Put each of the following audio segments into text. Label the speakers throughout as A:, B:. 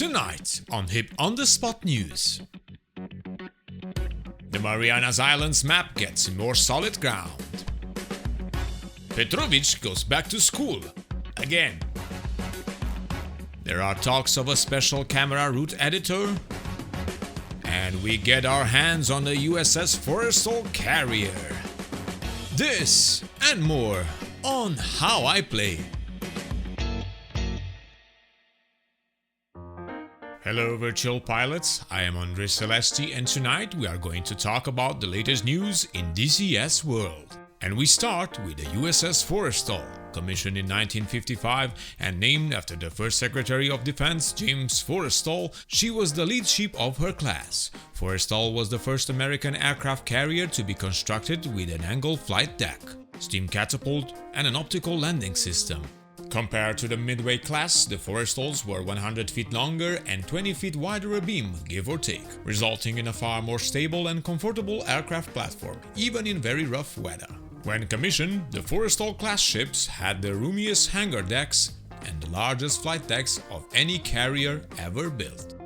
A: Tonight on Hip on the Spot News. The Marianas Islands map gets more solid ground. Petrovic goes back to school. Again. There are talks of a special camera route editor. And we get our hands on the USS Forrestal carrier. This and more on How I Play. Hello virtual pilots, I am Andre Celesti and tonight we are going to talk about the latest news in DCS World. And we start with the USS Forrestal, commissioned in 1955 and named after the first Secretary of Defense, James Forrestal. She was the lead ship of her class. Forrestal was the first American aircraft carrier to be constructed with an angled flight deck, steam catapult, and an optical landing system. Compared to the Midway class, the Forrestals were 100 feet longer and 20 feet wider abeam, give or take, resulting in a far more stable and comfortable aircraft platform, even in very rough weather. When commissioned, the Forrestal class ships had the roomiest hangar decks and the largest flight decks of any carrier ever built.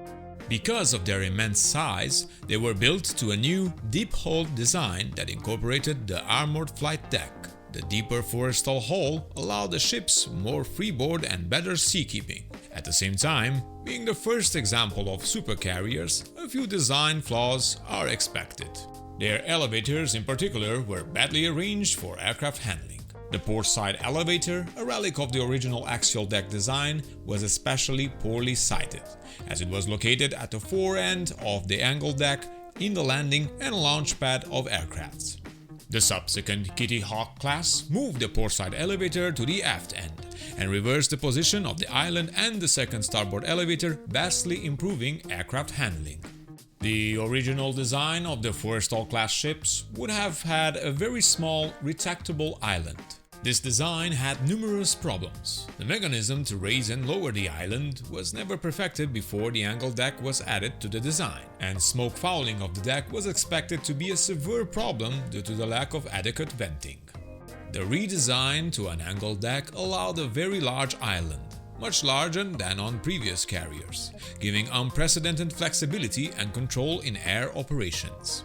A: Because of their immense size, they were built to a new, deep-hulled design that incorporated the armored flight deck. The deeper Forrestal hull allowed the ships more freeboard and better seakeeping. At the same time, being the first example of supercarriers, a few design flaws are expected. Their elevators in particular were badly arranged for aircraft handling. The portside elevator, a relic of the original axial deck design, was especially poorly sited, as it was located at the fore end of the angled deck in the landing and launch pad of aircrafts. The subsequent Kitty Hawk class moved the portside elevator to the aft end and reversed the position of the island and the second starboard elevator, vastly improving aircraft handling. The original design of the Forrestal class ships would have had a very small, retractable island. This design had numerous problems. The mechanism to raise and lower the island was never perfected before the angled deck was added to the design, and smoke fouling of the deck was expected to be a severe problem due to the lack of adequate venting. The redesign to an angled deck allowed a very large island, much larger than on previous carriers, giving unprecedented flexibility and control in air operations.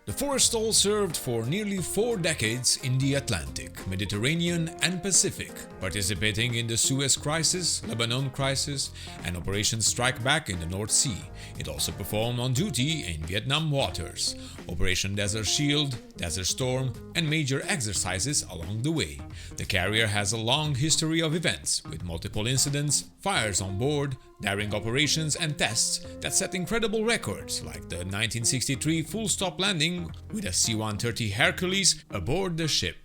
A: The Forrestal served for nearly 4 decades in the Atlantic, Mediterranean and Pacific, participating in the Suez Crisis, Lebanon Crisis, and Operation Strike Back in the North Sea. It also performed on duty in Vietnam waters, Operation Desert Shield, Desert Storm, and major exercises along the way. The carrier has a long history of events, with multiple incidents, fires on board, daring operations and tests that set incredible records, like the 1963 full-stop landing with a C-130 Hercules aboard the ship.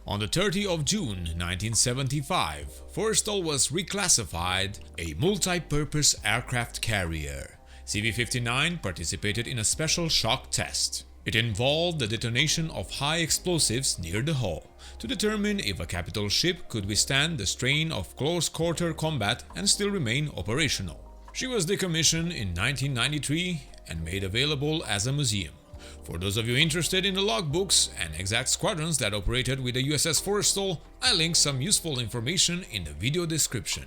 A: On the 30th of June 1975, Forrestal was reclassified a multi-purpose aircraft carrier. CV-59 participated in a special shock test. It involved the detonation of high explosives near the hull to determine if a capital ship could withstand the strain of close-quarter combat and still remain operational. She was decommissioned in 1993 and made available as a museum. For those of you interested in the logbooks and exact squadrons that operated with the USS Forrestal, I link some useful information in the video description.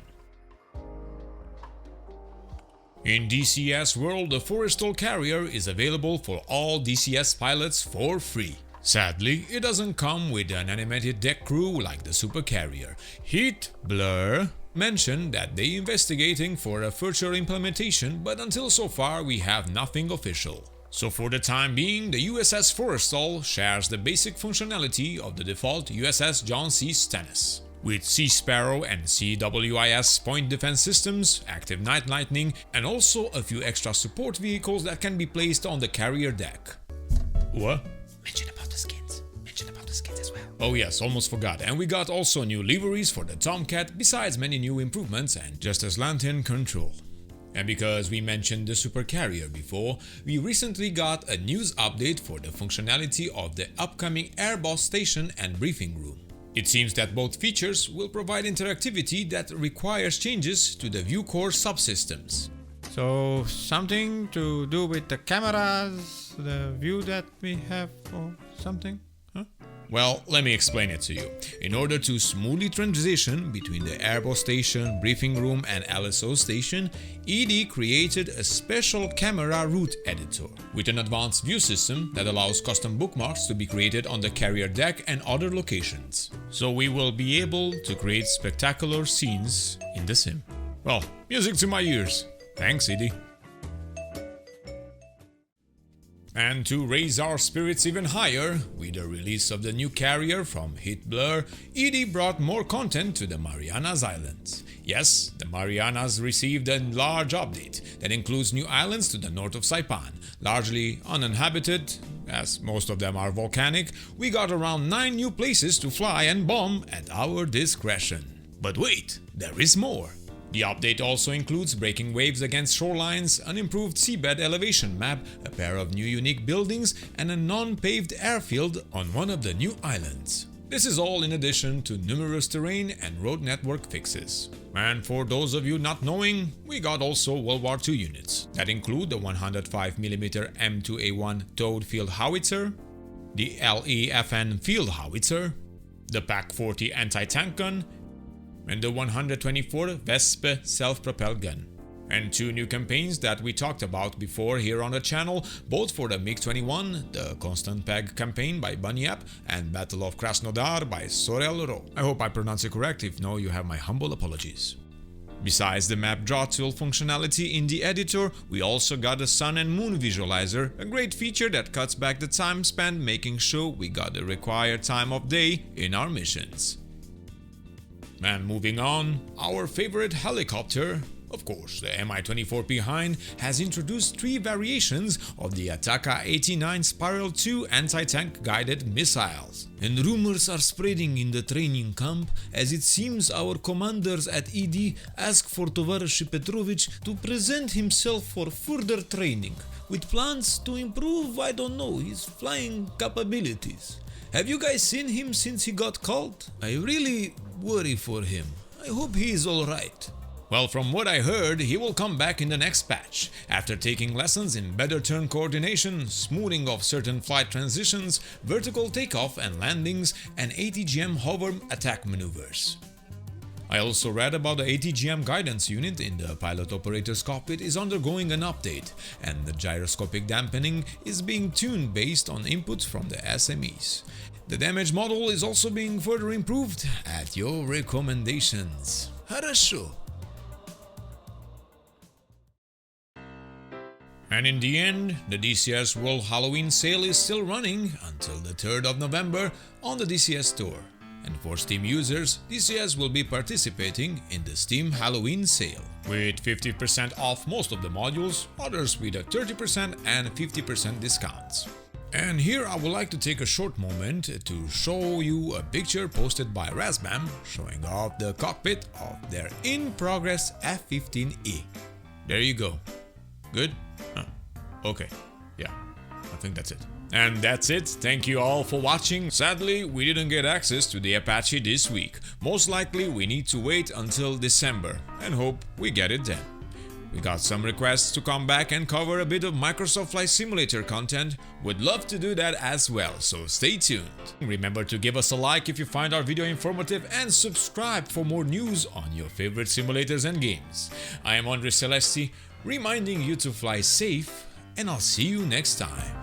A: In DCS World, the Forrestal carrier is available for all DCS pilots for free. Sadly, it doesn't come with an animated deck crew like the supercarrier. HEATBLUR mentioned that they're investigating for a future implementation, but until so far we have nothing official. So for the time being, the USS Forrestal shares the basic functionality of the default USS John C. Stennis, with Sea Sparrow and CWIS point defense systems, active night lightning, and also a few extra support vehicles that can be placed on the carrier deck. What?
B: Mention about the skins as well.
A: Oh yes, almost forgot. And we got also new liveries for the Tomcat, besides many new improvements and just as lantern control. And because we mentioned the supercarrier before, we recently got a news update for the functionality of the upcoming Airboss station and briefing room. It seems that both features will provide interactivity that requires changes to the view core subsystems.
C: So something to do with the cameras, the view that we have or something? Huh?
A: Well, let me explain it to you. In order to smoothly transition between the airboat station, briefing room and LSO station, ED created a special camera route editor with an advanced view system that allows custom bookmarks to be created on the carrier deck and other locations. So we will be able to create spectacular scenes in the sim. Well, music to my ears. Thanks, ED. And to raise our spirits even higher, with the release of the new carrier from HEATBLUR, ED brought more content to the Marianas Islands. Yes, the Marianas received a large update that includes new islands to the north of Saipan, largely uninhabited, as most of them are volcanic. We got around 9 new places to fly and bomb at our discretion. But wait, there is more. The update also includes breaking waves against shorelines, an improved seabed elevation map, a pair of new unique buildings, and a non-paved airfield on one of the new islands. This is all in addition to numerous terrain and road network fixes. And for those of you not knowing, we got also World War II units that include the 105mm M2A1 towed field howitzer, the LEFN field howitzer, the PAC-40 anti-tank gun, and the 124 Vespe self-propelled gun. And 2 new campaigns that we talked about before here on the channel, both for the MiG-21, the Constant Peg campaign by Bunyap, and Battle of Krasnodar by Sorel Ro. I hope I pronounced it correct. If no, you have my humble apologies. Besides the map draw tool functionality in the editor, we also got a sun and moon visualizer, a great feature that cuts back the time spent making sure we got the required time of day in our missions. And moving on, our favorite helicopter, of course the Mi-24 behind, has introduced 3 variations of the Ataka-89 Spiral 2 anti-tank guided missiles. And rumors are spreading in the training camp, as it seems our commanders at ED ask for Tovarzysh Petrovich to present himself for further training, with plans to improve, I don't know, his flying capabilities. Have you guys seen him since he got called? I really worry for him. I hope he is alright. Well, from what I heard, he will come back in the next patch, after taking lessons in better turn coordination, smoothing of certain flight transitions, vertical takeoff and landings, and ATGM hover attack maneuvers. I also read about the ATGM guidance unit in the pilot operator's cockpit is undergoing an update, and the gyroscopic dampening is being tuned based on inputs from the SMEs. The damage model is also being further improved at your recommendations. Хорошо. And in the end, the DCS World Halloween sale is still running until the 3rd of November on the DCS store. And for Steam users, DCS will be participating in the Steam Halloween sale, with 50% off most of the modules, others with a 30% and 50% discounts. And here I would like to take a short moment to show you a picture posted by Razbam showing off the cockpit of their in-progress F-15E. There you go. Good? Huh. Okay. Yeah, I think that's it. And that's it. Thank you all for watching. Sadly, we didn't get access to the Apache this week. Most likely we need to wait until December and hope we get it then. We got some requests to come back and cover a bit of Microsoft Flight Simulator content. Would love to do that as well, so stay tuned. Remember to give us a like if you find our video informative and subscribe for more news on your favorite simulators and games. I am Andres Celesti, reminding you to fly safe, and I'll see you next time.